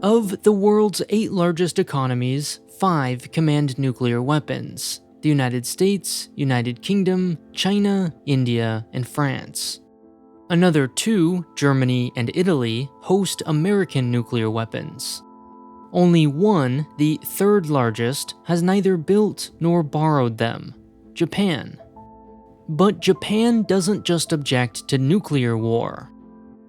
Of the world's 8 largest economies, 5 command nuclear weapons: the United States, United Kingdom, China, India, and France. Another 2, Germany and Italy, host American nuclear weapons. Only 1, the 3rd largest, has neither built nor borrowed them: Japan. But Japan doesn't just object to nuclear war.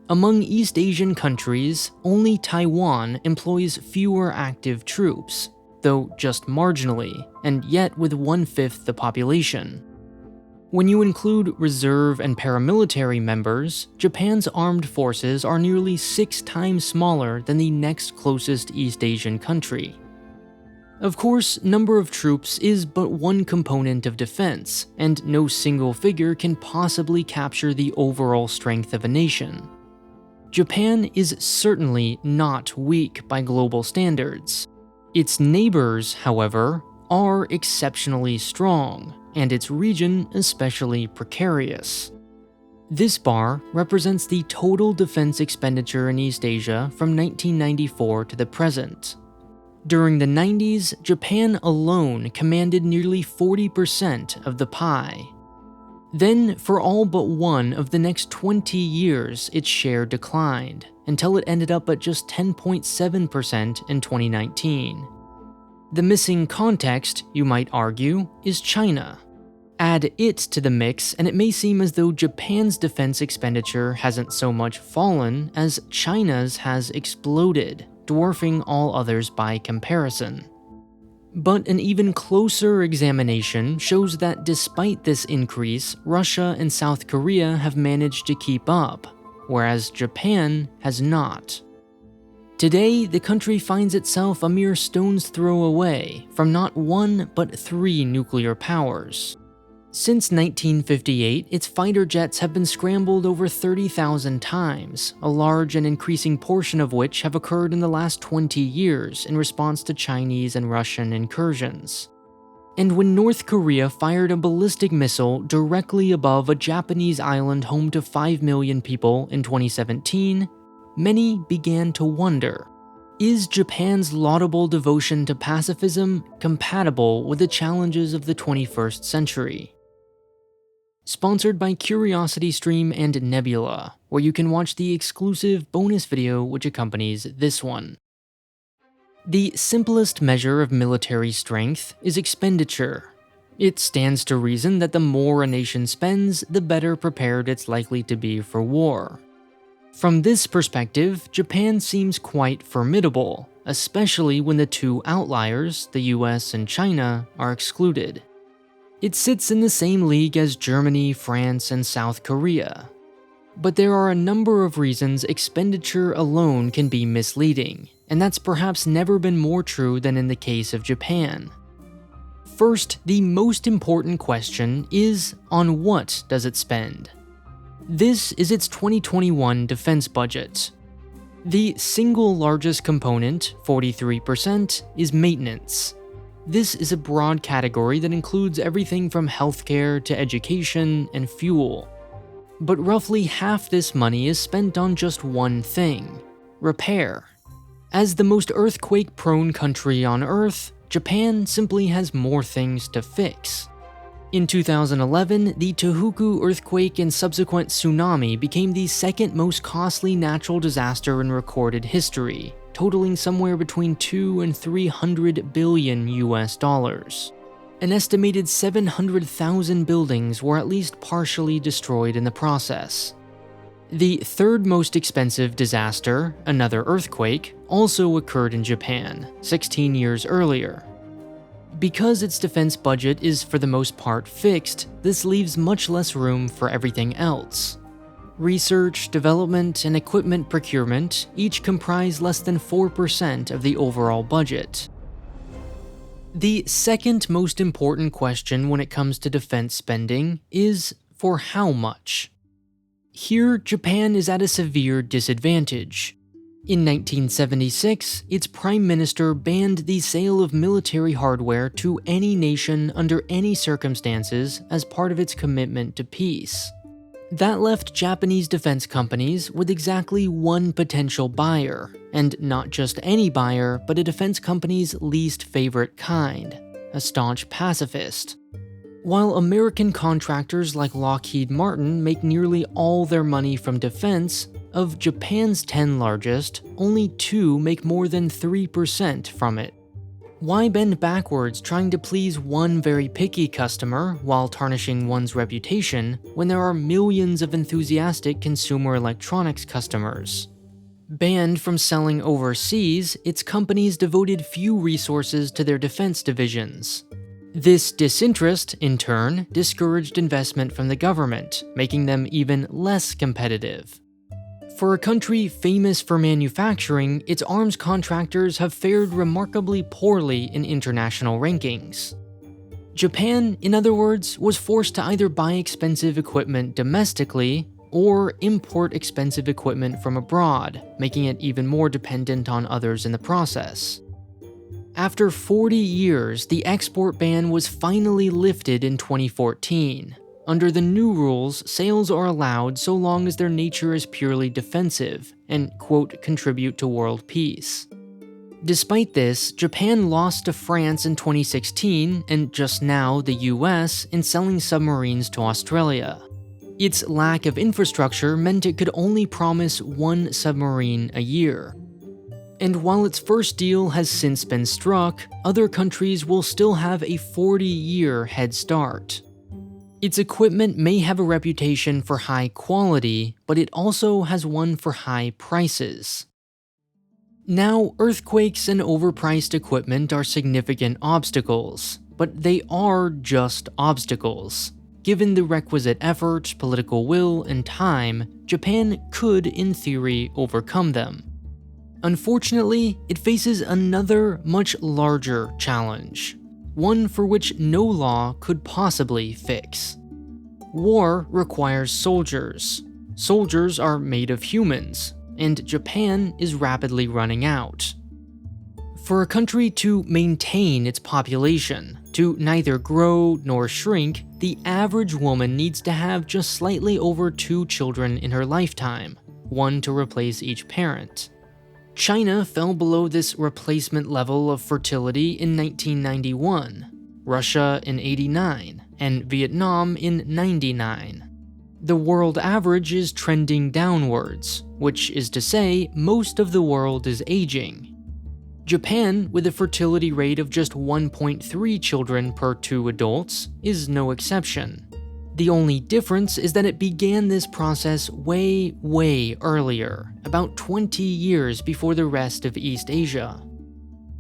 Among East Asian countries, only Taiwan employs fewer active troops, though just marginally, and yet with 1/5 the population. When you include reserve and paramilitary members, Japan's armed forces are nearly 6 times smaller than the next closest East Asian country. Of course, number of troops is but one component of defense, and no single figure can possibly capture the overall strength of a nation. Japan is certainly not weak by global standards. Its neighbors, however, are exceptionally strong, and its region especially precarious. This bar represents the total defense expenditure in East Asia from 1994 to the present. During the 90s, Japan alone commanded nearly 40% of the pie. Then, for all but one of the next 20 years, its share declined, until it ended up at just 10.7% in 2019. The missing context, you might argue, is China. Add it to the mix, and it may seem as though Japan's defense expenditure hasn't so much fallen as China's has exploded, dwarfing all others by comparison. But an even closer examination shows that despite this increase, Russia and South Korea have managed to keep up, whereas Japan has not. Today, the country finds itself a mere stone's throw away from not 1 but 3 nuclear powers. Since 1958, its fighter jets have been scrambled over 30,000 times, a large and increasing portion of which have occurred in the last 20 years in response to Chinese and Russian incursions. And when North Korea fired a ballistic missile directly above a Japanese island home to 5 million people in 2017, many began to wonder, is Japan's laudable devotion to pacifism compatible with the challenges of the 21st century? Sponsored by CuriosityStream and Nebula, where you can watch the exclusive bonus video which accompanies this one. The simplest measure of military strength is expenditure. It stands to reason that the more a nation spends, the better prepared it's likely to be for war. From this perspective, Japan seems quite formidable, especially when the 2 outliers, the US and China, are excluded. It sits in the same league as Germany, France, and South Korea. But there are a number of reasons expenditure alone can be misleading, and that's perhaps never been more true than in the case of Japan. First, the most important question is, on what does it spend? This is its 2021 defense budget. The single largest component, 43%, is maintenance. This is a broad category that includes everything from healthcare to education and fuel. But roughly half this money is spent on just one thing: repair. As the most earthquake-prone country on Earth, Japan simply has more things to fix. In 2011, the Tohoku earthquake and subsequent tsunami became the second most costly natural disaster in recorded history, totaling somewhere between $200 and $300 billion US. An estimated 700,000 buildings were at least partially destroyed in the process. The third most expensive disaster, another earthquake, also occurred in Japan, 16 years earlier. Because its defense budget is for the most part fixed, this leaves much less room for everything else. Research, development, and equipment procurement each comprise less than 4% of the overall budget. The second most important question when it comes to defense spending is, for how much? Here, Japan is at a severe disadvantage. In 1976, its prime minister banned the sale of military hardware to any nation under any circumstances as part of its commitment to peace. That left Japanese defense companies with exactly one potential buyer, and not just any buyer, but a defense company's least favorite kind, a staunch pacifist. While American contractors like Lockheed Martin make nearly all their money from defense, of Japan's 10 largest, only 2 make more than 3% from it. Why bend backwards trying to please one very picky customer while tarnishing one's reputation when there are millions of enthusiastic consumer electronics customers? Banned from selling overseas, its companies devoted few resources to their defense divisions. This disinterest, in turn, discouraged investment from the government, making them even less competitive. For a country famous for manufacturing, its arms contractors have fared remarkably poorly in international rankings. Japan, in other words, was forced to either buy expensive equipment domestically or import expensive equipment from abroad, making it even more dependent on others in the process. After 40 years, the export ban was finally lifted in 2014. Under the new rules, sales are allowed so long as their nature is purely defensive and, quote, contribute to world peace. Despite this, Japan lost to France in 2016 and just now the US in selling submarines to Australia. Its lack of infrastructure meant it could only promise 1 submarine a year. And while its first deal has since been struck, other countries will still have a 40-year head start. Its equipment may have a reputation for high quality, but it also has one for high prices. Now, earthquakes and overpriced equipment are significant obstacles, but they are just obstacles. Given the requisite effort, political will, and time, Japan could, in theory, overcome them. Unfortunately, it faces another, much larger challenge. One for which no law could possibly fix. War requires soldiers. Soldiers are made of humans, and Japan is rapidly running out. For a country to maintain its population, to neither grow nor shrink, the average woman needs to have just slightly over 2 children in her lifetime, 1 to replace each parent. China fell below this replacement level of fertility in 1991, Russia in 89, and Vietnam in 99. The world average is trending downwards, which is to say, most of the world is aging. Japan, with a fertility rate of just 1.3 children per 2 adults, is no exception. The only difference is that it began this process way earlier, about 20 years before the rest of East Asia.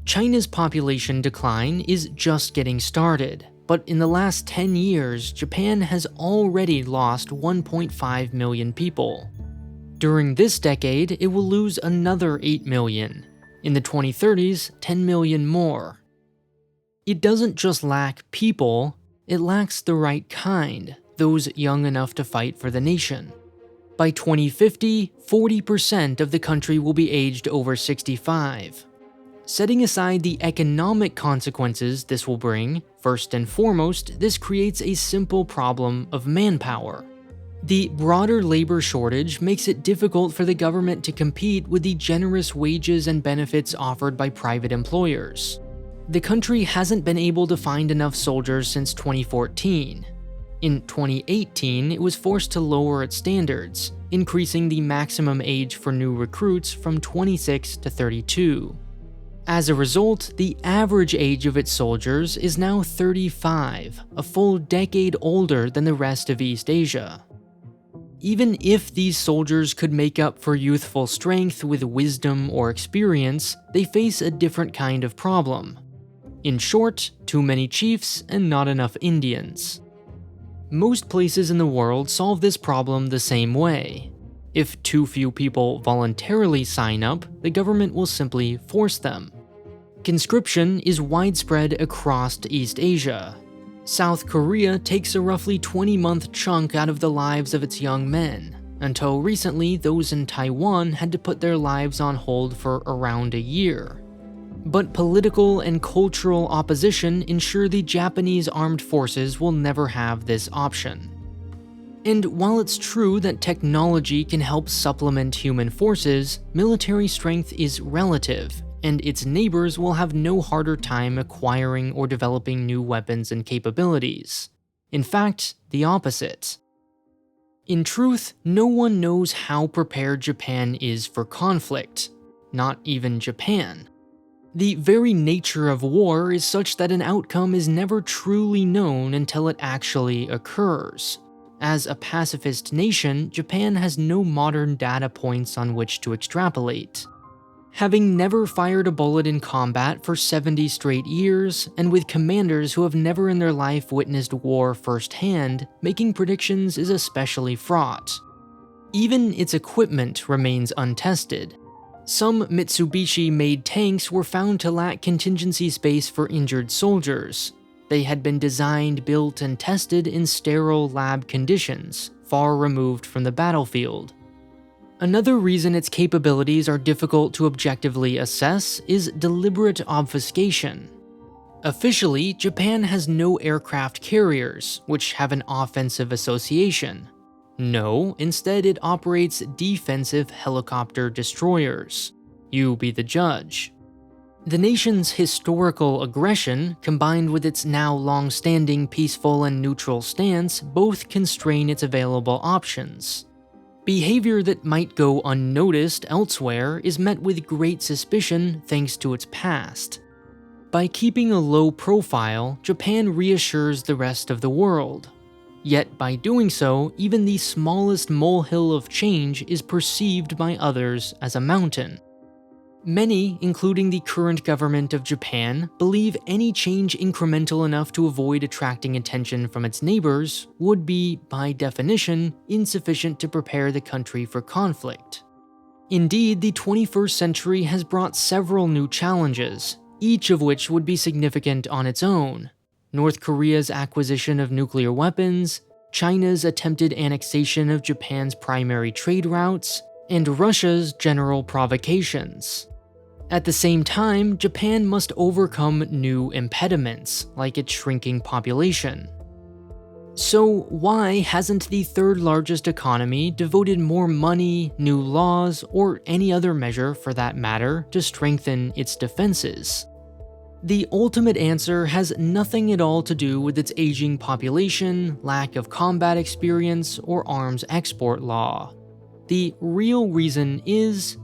China's population decline is just getting started, but in the last 10 years, Japan has already lost 1.5 million people. During this decade, it will lose another 8 million. In the 2030s, 10 million more. It doesn't just lack people, it lacks the right kind, those young enough to fight for the nation. By 2050, 40% of the country will be aged over 65. Setting aside the economic consequences this will bring, first and foremost, this creates a simple problem of manpower. The broader labor shortage makes it difficult for the government to compete with the generous wages and benefits offered by private employers. The country hasn't been able to find enough soldiers since 2014. In 2018, it was forced to lower its standards, increasing the maximum age for new recruits from 26 to 32. As a result, the average age of its soldiers is now 35, a full decade older than the rest of East Asia. Even if these soldiers could make up for youthful strength with wisdom or experience, they face a different kind of problem. In short, too many chiefs and not enough Indians. Most places in the world solve this problem the same way. If too few people voluntarily sign up, the government will simply force them. Conscription is widespread across East Asia. South Korea takes a roughly 20-month chunk out of the lives of its young men. Until recently, those in Taiwan had to put their lives on hold for around a year. But political and cultural opposition ensure the Japanese armed forces will never have this option. And while it's true that technology can help supplement human forces, military strength is relative, and its neighbors will have no harder time acquiring or developing new weapons and capabilities. In fact, the opposite. In truth, no one knows how prepared Japan is for conflict, not even Japan. The very nature of war is such that an outcome is never truly known until it actually occurs. As a pacifist nation, Japan has no modern data points on which to extrapolate. Having never fired a bullet in combat for 70 straight years, and with commanders who have never in their life witnessed war firsthand, making predictions is especially fraught. Even its equipment remains untested. Some Mitsubishi-made tanks were found to lack contingency space for injured soldiers. They had been designed, built, and tested in sterile lab conditions, far removed from the battlefield. Another reason its capabilities are difficult to objectively assess is deliberate obfuscation. Officially, Japan has no aircraft carriers, which have an offensive association. No, instead it operates defensive helicopter destroyers. You be the judge. The nation's historical aggression, combined with its now long-standing peaceful and neutral stance, both constrain its available options. Behavior that might go unnoticed elsewhere is met with great suspicion thanks to its past. By keeping a low profile, Japan reassures the rest of the world. Yet by doing so, even the smallest molehill of change is perceived by others as a mountain. Many, including the current government of Japan, believe any change incremental enough to avoid attracting attention from its neighbors would be, by definition, insufficient to prepare the country for conflict. Indeed, the 21st century has brought several new challenges, each of which would be significant on its own. North Korea's acquisition of nuclear weapons, China's attempted annexation of Japan's primary trade routes, and Russia's general provocations. At the same time, Japan must overcome new impediments, like its shrinking population. So why hasn't the third largest economy devoted more money, new laws, or any other measure for that matter to strengthen its defenses? The ultimate answer has nothing at all to do with its aging population, lack of combat experience, or arms export law. The real reason is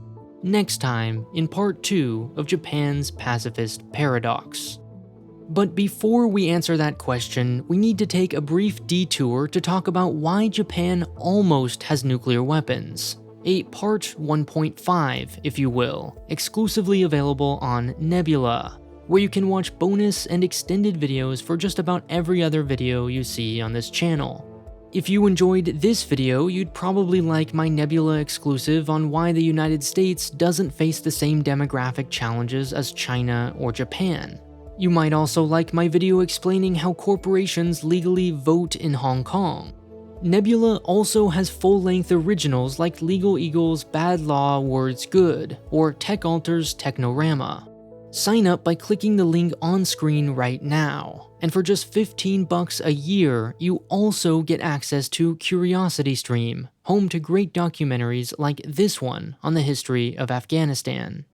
next time in part 2 of Japan's pacifist paradox. But before we answer that question, we need to take a brief detour to talk about why Japan almost has nuclear weapons. A part 1.5, if you will, exclusively available on Nebula, where you can watch bonus and extended videos for just about every other video you see on this channel. If you enjoyed this video, you'd probably like my Nebula exclusive on why the United States doesn't face the same demographic challenges as China or Japan. You might also like my video explaining how corporations legally vote in Hong Kong. Nebula also has full-length originals like Legal Eagle's Bad Law Words Good or TechAlter's Technorama. Sign up by clicking the link on screen right now, and for just $15 a year, you also get access to Curiosity Stream, home to great documentaries like this one on the history of Afghanistan.